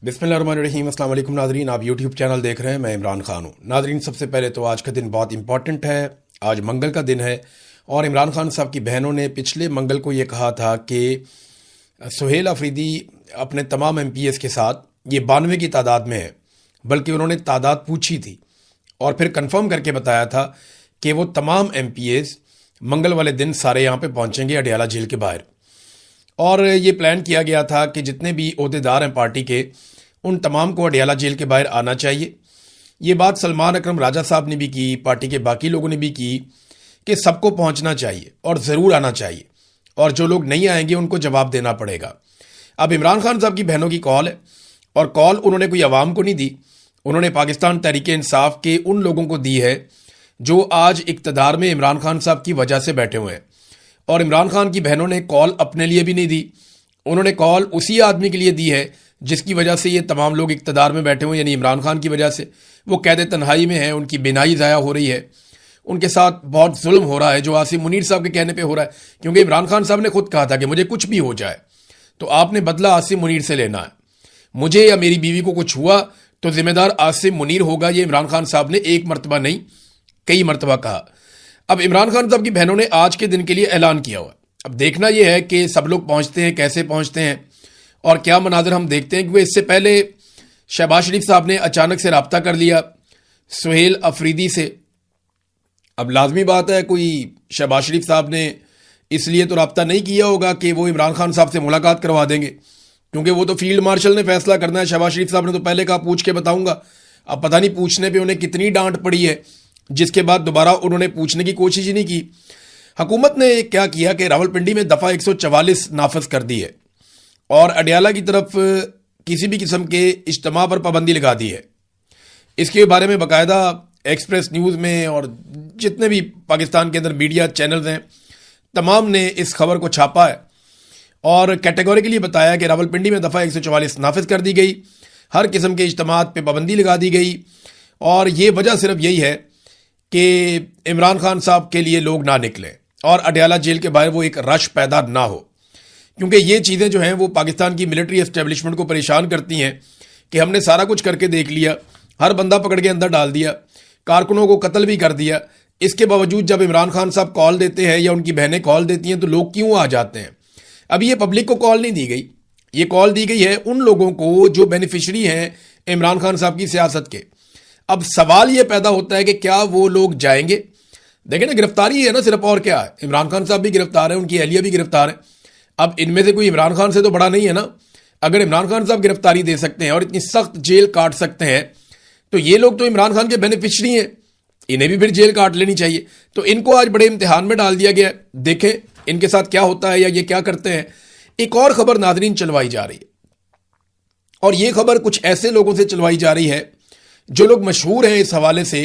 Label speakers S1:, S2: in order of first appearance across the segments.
S1: बिस्मिल्लाहिर्रहमानिर्रहीम। अस्सलाम वालेकुम नाजरीन, आप यूट्यूब चैनल देख रहे हैं। मैं इमरान खान हूँ। नाजरीन, सबसे पहले तो आज का दिन बहुत इंपॉर्टेंट है। आज मंगल का दिन है और इमरान खान साहब की बहनों ने पिछले मंगल को ये कहा था कि सुहेल अफरीदी अपने तमाम MPs के साथ, ये 92 की तादाद में है, बल्कि उन्होंने तादाद पूछी थी और फिर कंफर्म करके बताया था कि वो तमाम MPs मंगल वाले दिन सारे यहाँ पे पहुँचेंगे अडयाला जेल के बाहर। और ये प्लान किया गया था कि जितने भी ओहदेदार हैं पार्टी के, उन तमाम को अडयाला जेल के बाहर आना चाहिए। ये बात सलमान अकरम राजा साहब ने भी की, पार्टी के बाकी लोगों ने भी की कि सबको पहुंचना चाहिए और ज़रूर आना चाहिए, और जो लोग नहीं आएंगे उनको जवाब देना पड़ेगा। अब इमरान खान साहब की बहनों की कॉल है, और कॉल उन्होंने कोई अवाम को नहीं दी, उन्होंने पाकिस्तान तहरीक इंसाफ के उन लोगों को दी है जो आज इक़्तिदार में इमरान खान साहब की वजह से बैठे हुए हैं। और इमरान खान की बहनों ने कॉल अपने लिए भी नहीं दी, उन्होंने कॉल उसी आदमी के लिए दी है जिसकी वजह से ये तमाम लोग इक़्तिदार में बैठे हुए, यानी इमरान खान की वजह से। वो कैद तन्हाई में हैं, उनकी बिनाई ज़ाया हो रही है, उनके साथ बहुत जुल्म हो रहा है जो आसिम मुनीर साहब के कहने पे हो रहा है। क्योंकि इमरान खान साहब ने खुद कहा था कि मुझे कुछ भी हो जाए तो आपने बदला आसिम मुनीर से लेना है, मुझे या मेरी बीवी को कुछ हुआ तो जिम्मेदार आसिम मुनीर होगा। ये इमरान खान साहब ने एक मरतबा नहीं, कई मरतबा कहा। अब इमरान खान साहब की बहनों ने आज के दिन के लिए ऐलान किया हुआ। अब देखना यह है कि सब लोग पहुंचते हैं, कैसे पहुंचते हैं और क्या मनाजर हम देखते हैं। क्योंकि इससे पहले शहबाज शरीफ साहब ने अचानक से रब्ता कर लिया सुहेल अफरीदी से। अब लाजमी बात है, कोई शहबाज शरीफ साहब ने इसलिए तो रब्ता नहीं किया होगा कि वो इमरान खान साहब से मुलाकात करवा देंगे, क्योंकि वो तो फील्ड मार्शल ने फैसला करना है। शहबाज शरीफ साहब ने तो पहले कहा पूछ के बताऊंगा। अब पता नहीं पूछने पे उन्हें कितनी डांट पड़ी है, जिसके बाद दोबारा उन्होंने पूछने की कोशिश ही नहीं की। हुकूमत ने क्या किया कि रावलपिंडी में दफ़ा 144 नाफज कर दी है और अडयाला की तरफ किसी भी किस्म के इज्तिमा पर पाबंदी लगा दी है। इसके बारे में बाकायदा एक्सप्रेस न्यूज़ में और जितने भी पाकिस्तान के अंदर मीडिया चैनल्स हैं, तमाम ने इस खबर को छापा है और कैटेगोरिकली बताया कि रावलपिंडी में दफ़ा 144 नाफिज कर दी गई, हर किस्म के इज्तिमात पे पाबंदी लगा दी गई। और ये वजह सिर्फ यही है कि इमरान खान साहब के लिए लोग ना निकलें और अडयाला जेल के बाहर वो एक रश पैदा ना हो, क्योंकि ये चीज़ें जो हैं वो पाकिस्तान की मिलिट्री एस्टेब्लिशमेंट को परेशान करती हैं कि हमने सारा कुछ करके देख लिया, हर बंदा पकड़ के अंदर डाल दिया, कारकुनों को कत्ल भी कर दिया। इसके बावजूद जब इमरान खान साहब कॉल देते हैं या उनकी बहनें कॉल देती हैं तो लोग क्यों आ जाते हैं। अब ये पब्लिक को कॉल नहीं दी गई, ये कॉल दी गई है उन लोगों को जो बेनिफिशरी हैं इमरान खान साहब की सियासत के। अब सवाल ये पैदा होता है कि क्या वो लोग जाएंगे। देखें ना, गिरफ्तारी है ना सिर्फ, और क्या है। इमरान खान साहब भी गिरफ्तार है, उनकी अहलिया भी गिरफ्तार है। अब इनमें से कोई इमरान खान से तो बड़ा नहीं है ना। अगर इमरान खान साहब गिरफ्तारी दे सकते हैं और इतनी सख्त जेल काट सकते हैं तो ये लोग तो इमरान खान के बेनिफिशरी हैं, इन्हें भी फिर जेल काट लेनी चाहिए। तो इनको आज बड़े इम्तिहान में डाल दिया गया है। देखें इनके साथ क्या होता है या ये क्या करते हैं। एक और खबर नाजरीन चलवाई जा रही है, और ये खबर कुछ ऐसे लोगों से चलवाई जा रही है जो लोग मशहूर हैं इस हवाले से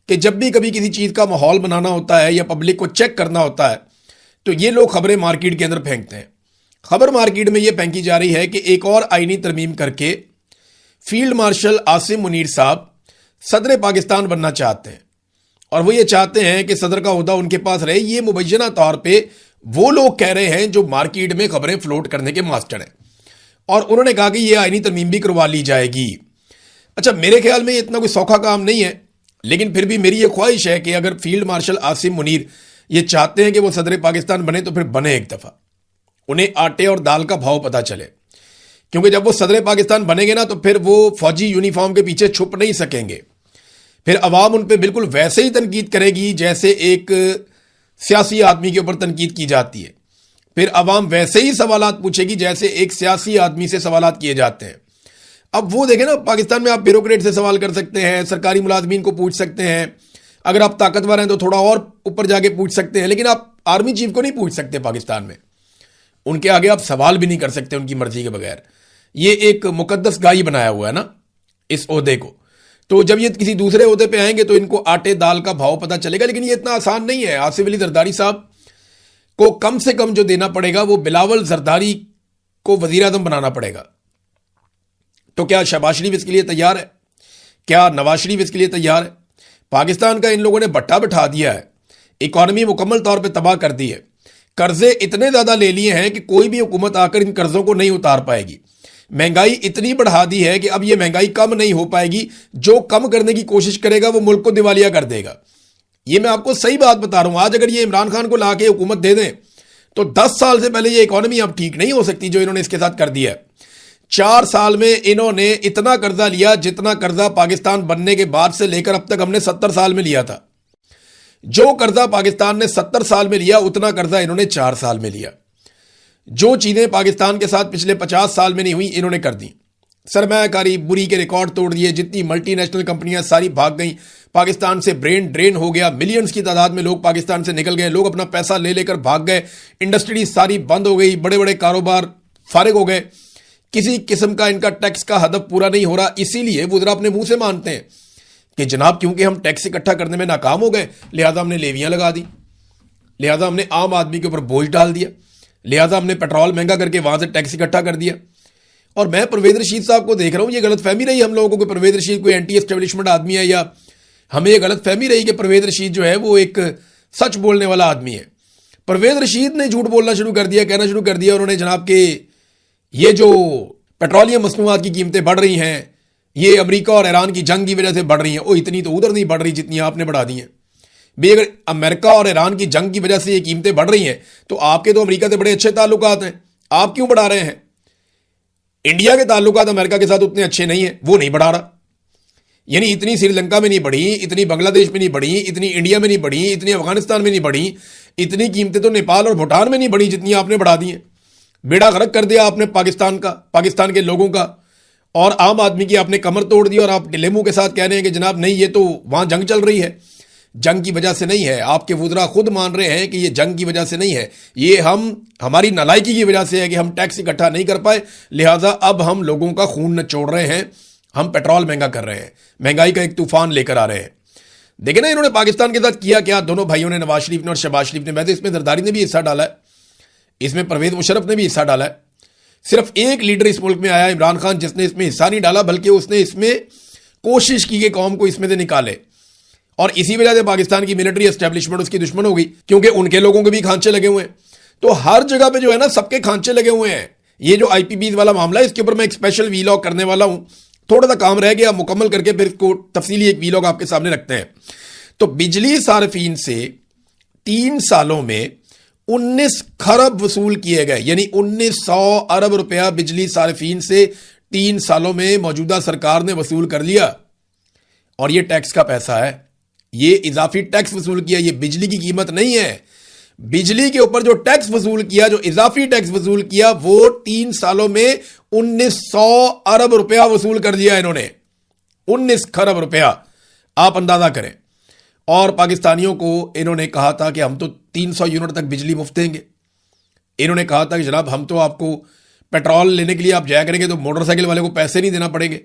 S1: कि जब भी कभी किसी चीज़ का माहौल बनाना होता है या पब्लिक को चेक करना होता है तो ये लोग खबरें मार्केट के अंदर फेंकते हैं। खबर मार्केट में ये फेंकी जा रही है कि एक और आईनी तरमीम करके फील्ड मार्शल आसिम मुनीर साहब सदर पाकिस्तान बनना चाहते हैं, और वो ये चाहते हैं कि सदर का ओहदा उनके पास रहे। ये मुबैना तौर पे वो लोग कह रहे हैं जो मार्केट में खबरें फ्लोट करने के मास्टर हैं, और उन्होंने कहा कि ये आईनी तरमीम भी करवा ली जाएगी। अच्छा, मेरे ख्याल में ये इतना कोई सौखा काम नहीं है, लेकिन फिर भी मेरी ये ख्वाहिश है कि अगर फील्ड मार्शल आसिम मुनीर ये चाहते हैं कि वो सदर पाकिस्तान बने तो फिर बने एक दफ़ा, उन्हें आटे और दाल का भाव पता चले। क्योंकि जब वो सदर पाकिस्तान बनेंगे ना तो फिर वो फौजी यूनिफॉर्म के पीछे छुप नहीं सकेंगे। फिर अवाम उन पर बिल्कुल वैसे ही तनकीद करेगी जैसे एक सियासी आदमी के ऊपर तनकीद की जाती है। फिर अवाम वैसे ही सवालात पूछेगी जैसे एक सियासी आदमी से सवालात किए जाते हैं। अब वो देखें ना, पाकिस्तान में आप ब्यूरोक्रेट से सवाल कर सकते हैं, सरकारी मुलाजमीन को पूछ सकते हैं, अगर आप ताकतवर हैं तो थोड़ा और ऊपर जाके पूछ सकते हैं, लेकिन आप आर्मी चीफ को नहीं पूछ सकते पाकिस्तान में। उनके आगे आप सवाल भी नहीं कर सकते उनकी मर्जी के बगैर। ये एक मुकद्दस गाय बनाया हुआ है ना इस ओहदे को। तो जब ये किसी दूसरे ओहदे पे आएंगे तो इनको आटे दाल का भाव पता चलेगा, लेकिन ये इतना आसान नहीं है। आसिफ अली जरदारी साहब को कम से कम जो देना पड़ेगा वो बिलावल जरदारी को वजीर आजम बनाना पड़ेगा। तो क्या शहबाज शरीफ इसके लिए तैयार है? क्या नवाज शरीफ इसके लिए तैयार है? पाकिस्तान का इन लोगों ने भट्टा बिठा दिया है, इकॉनमी मुकम्मल तौर पे तबाह कर दी है, कर्जे इतने ज़्यादा ले लिए हैं कि कोई भी हुकूमत आकर इन कर्जों को नहीं उतार पाएगी। महंगाई इतनी बढ़ा दी है कि अब ये महंगाई कम नहीं हो पाएगी, जो कम करने की कोशिश करेगा वो मुल्क को दिवालिया कर देगा। ये मैं आपको सही बात बता रहा हूं। आज अगर ये इमरान खान को लाके हुकूमत दे दें तो 10 साल से पहले ये इकोनॉमी अब ठीक नहीं हो सकती जो इन्होंने इसके साथ कर दिया है। 4 साल में इन्होंने इतना कर्जा लिया जितना कर्जा पाकिस्तान बनने के बाद से लेकर अब तक हमने 70 साल में लिया था। जो कर्जा पाकिस्तान ने 70 साल में लिया उतना कर्जा इन्होंने 4 साल में लिया। जो चीजें पाकिस्तान के साथ पिछले 50 साल में नहीं हुई इन्होंने कर दी। सरमायाकारी बुरी के रिकॉर्ड तोड़ दिए, जितनी मल्टी नेशनल कंपनियां सारी भाग गई, पाकिस्तान से ब्रेन ड्रेन हो गया, मिलियंस की तादाद में लोग पाकिस्तान से निकल गए, लोग अपना पैसा ले लेकर भाग गए, इंडस्ट्री सारी बंद हो गई, बड़े बड़े कारोबार फारिग हो गए, किसी किस्म का इनका टैक्स का हदफ पूरा नहीं हो रहा। इसीलिए वुज़रा अपने मुंह से मानते हैं कि जनाब क्योंकि हम टैक्स इकट्ठा करने में नाकाम हो गए लिहाजा हमने लेवियां लगा दी, लिहाजा हमने आम आदमी के ऊपर बोझ डाल दिया, लिहाजा हमने पेट्रोल महंगा करके वहां से टैक्स इकट्ठा कर दिया। और मैं परवेज रशीद साहब को देख रहा हूं, ये गलत फहमी रही हम लोगों को कि परवेज रशीद कोई एंटी एस्टेब्लिशमेंट आदमी है, या हमें ये गलत फहमी रही कि परवेज रशीद जो है वो एक सच बोलने वाला आदमी है। परवेज रशीद ने झूठ बोलना शुरू कर दिया, कहना शुरू कर दिया उन्होंने जनाब के ये जो पेट्रोलियम मसनूआत की कीमतें बढ़ रही हैं ये अमेरिका और ईरान की जंग की वजह से बढ़ रही हैं। ओ इतनी तो उधर नहीं बढ़ रही जितनी आपने बढ़ा दी हैं भाई। अगर अमेरिका और ईरान की जंग की वजह से ये कीमतें बढ़ रही हैं तो आपके तो अमेरिका से बड़े अच्छे ताल्लुकात हैं, आप क्यों बढ़ा रहे हैं? इंडिया के ताल्लुकात अमेरिका के साथ उतने अच्छे नहीं है, वो नहीं बढ़ा रहा। यानी इतनी श्रीलंका में नहीं बढ़ी, इतनी बांग्लादेश में नहीं बढ़ी, इतनी इंडिया में नहीं बढ़ी, इतनी अफगानिस्तान में नहीं बढ़ी, इतनी कीमतें तो नेपाल और भूटान में नहीं बढ़ी जितनी आपने बढ़ा दी हैं। बेड़ा गर्क कर दिया आपने पाकिस्तान का, पाकिस्तान के लोगों का, और आम आदमी की आपने कमर तोड़ दी। और आप ढिले मुंह के साथ कह रहे हैं कि जनाब नहीं ये तो वहां जंग चल रही है, जंग की वजह से नहीं है। आपके वुज़रा खुद मान रहे हैं कि ये जंग की वजह से नहीं है, ये हमारी नालायकी की वजह से है कि हम टैक्स इकट्ठा नहीं कर पाए, लिहाजा अब हम लोगों का खून नचोड़ रहे हैं, हम पेट्रोल महंगा कर रहे हैं, महंगाई का एक तूफान लेकर आ रहे हैं। देखे ना इन्होंने पाकिस्तान के साथ किया क्या, दोनों भाइयों ने, नवाज शरीफ ने और शहबाज शरीफ ने। वैसे इसमें जरदारी ने भी हिस्सा डाला है, इसमें परवेज मुशर्रफ ने भी हिस्सा डाला है। सिर्फ एक लीडर इस मुल्क में आया इमरान खान जिसने इसमें हिस्सा नहीं डाला, बल्कि उसने इसमें कोशिश की कि कौम को इसमें से निकाले। और इसी वजह से पाकिस्तान की मिलिट्री एस्टेब्लिशमेंट उसकी दुश्मन हो गई, क्योंकि उनके लोगों के भी खांचे लगे हुए हैं। तो हर जगह पे जो है ना सबके खांचे लगे हुए हैं। ये जो आईपीबीज वाला मामला है इसके ऊपर मैं एक स्पेशल वीलॉग करने वाला हूं, थोड़ा सा काम रह गया, मुकम्मल करके फिर इसको तफसीली एक वीलॉग आपके सामने रखते हैं। तो बिजली सार्फिन से 3 सालों में 19 खरब वसूल किए गए, यानी 1900 अरब रुपया बिजली सार्फिन से 3 सालों में मौजूदा सरकार ने वसूल कर लिया। और ये टैक्स का पैसा है, ये इजाफी टैक्स वसूल किया, ये बिजली की कीमत नहीं है। बिजली के ऊपर जो टैक्स वसूल किया, जो इजाफी टैक्स वसूल किया, वो 3 सालों में 1900 अरब रुपया वसूल कर लिया इन्होंने, 19 खरब रुपया, आप अंदाजा करें। और पाकिस्तानियों को इन्होंने कहा था कि हम तो 300 यूनिट तक बिजली मुफ्त देंगे। इन्होंने कहा था कि जनाब हम तो आपको पेट्रोल लेने के लिए आप जाया करेंगे तो मोटरसाइकिल वाले को पैसे नहीं देना पड़ेंगे।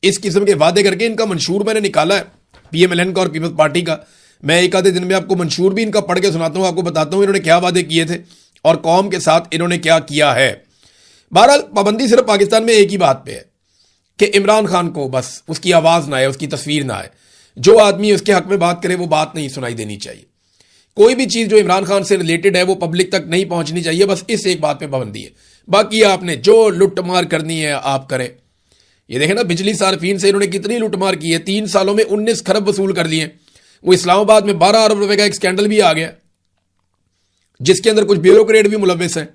S1: इस किस्म के वादे करके इनका मंशूर मैंने निकाला है, पीएमएलएन का और पीपल्स पार्टी का। मैं एक आधे दिन में आपको मंशूर भी इनका पढ़ के सुनाता हूं, आपको बताता हूं इन्होंने क्या वादे किए थे और कौम के साथ इन्होंने क्या किया है। बहरहाल पाबंदी सिर्फ पाकिस्तान में एक ही बात पे है कि इमरान खान को बस उसकी आवाज ना आए, उसकी तस्वीर ना आए, जो आदमी उसके हक में बात करे वो बात नहीं सुनाई देनी चाहिए। कोई भी चीज जो इमरान खान से रिलेटेड है वो पब्लिक तक नहीं पहुंचनी चाहिए, बस इस एक बात पे पाबंदी है। बाकी आपने जो लुटमार करनी है आप करें। ये देखें ना बिजली सार्फिन से इन्होंने कितनी लुटमार की है, 3 सालों में 19 खरब वसूल कर लिए। वो इस्लामाबाद में 12 अरब रुपए का एक स्कैंडल भी आ गया जिसके अंदर कुछ ब्यूरोक्रेट भी मुलविस हैं।